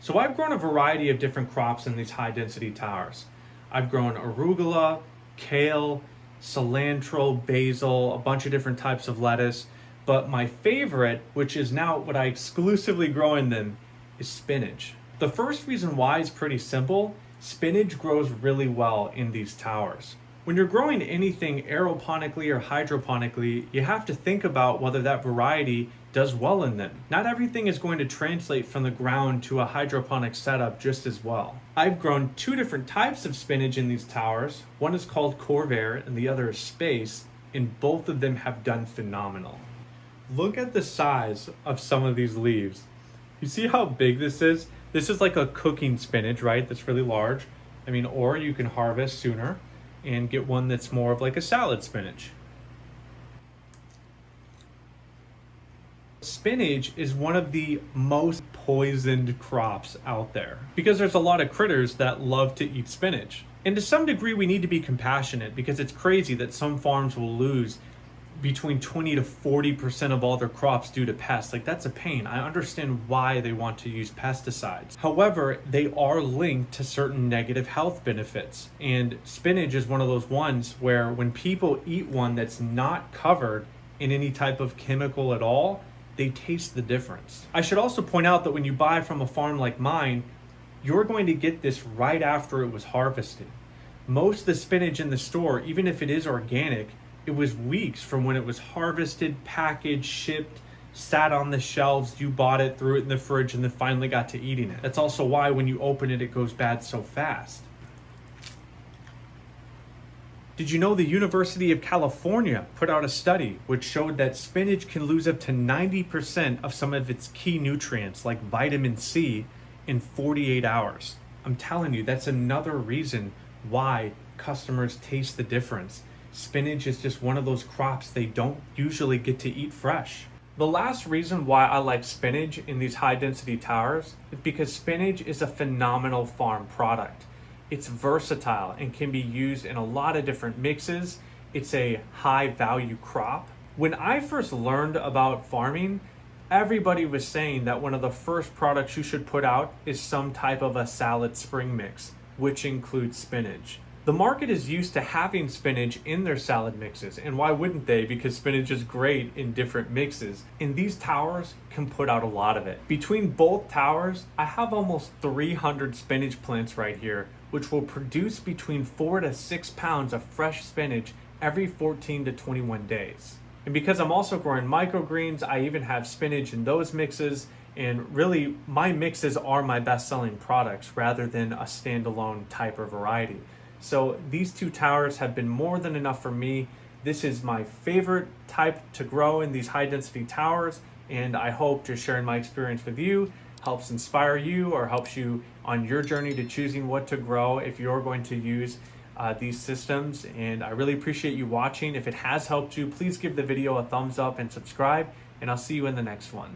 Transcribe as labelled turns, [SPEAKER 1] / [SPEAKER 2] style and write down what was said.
[SPEAKER 1] So I've grown a variety of different crops in these high density towers. I've grown arugula, kale, cilantro, basil, a bunch of different types of lettuce. But my favorite, which is now what I exclusively grow in them, is spinach. The first reason why is pretty simple. Spinach grows really well in these towers. When you're growing anything aeroponically or hydroponically, you have to think about whether that variety does well in them. Not everything is going to translate from the ground to a hydroponic setup just as well. I've grown two different types of spinach in these towers. One is called Corvair and the other is Space, and both of them have done phenomenal. Look at the size of some of these leaves. You see how big this is? This is like a cooking spinach, right? That's really large. Or you can harvest sooner and get one that's more of like a salad spinach. Spinach is one of the most poisoned crops out there because there's a lot of critters that love to eat spinach. And to some degree, we need to be compassionate because it's crazy that some farms will lose between 20 to 40% of all their crops due to pests. Like, that's a pain. I understand why they want to use pesticides. However, they are linked to certain negative health benefits. And spinach is one of those ones where when people eat one that's not covered in any type of chemical at all, they taste the difference. I should also point out that when you buy from a farm like mine, you're going to get this right after it was harvested. Most of the spinach in the store, even if it is organic, it was weeks from when it was harvested, packaged, shipped, sat on the shelves, you bought it, threw it in the fridge, and then finally got to eating it. That's also why when you open it, it goes bad so fast. Did you know the University of California put out a study which showed that spinach can lose up to 90% of some of its key nutrients like vitamin C in 48 hours? I'm telling you, that's another reason why customers taste the difference. Spinach is just one of those crops they don't usually get to eat fresh. The last reason why I like spinach in these high density towers is because spinach is a phenomenal farm product. It's versatile and can be used in a lot of different mixes. It's a high value crop. When I first learned about farming, everybody was saying that one of the first products you should put out is some type of a salad spring mix, which includes spinach. The market is used to having spinach in their salad mixes, and why wouldn't they? Because spinach is great in different mixes, and these towers can put out a lot of it. Between both towers, I have almost 300 spinach plants right here, which will produce between 4 to 6 pounds of fresh spinach every 14 to 21 days. And because I'm also growing microgreens, I even have spinach in those mixes, and really my mixes are my best-selling products rather than a standalone type or variety. So these two towers have been more than enough for me. This is my favorite type to grow in these high density towers, and I hope just sharing my experience with you helps inspire you or helps you on your journey to choosing what to grow if you're going to use these systems. And I really appreciate you watching. If it has helped you, please give the video a thumbs up and subscribe, and I'll see you in the next one.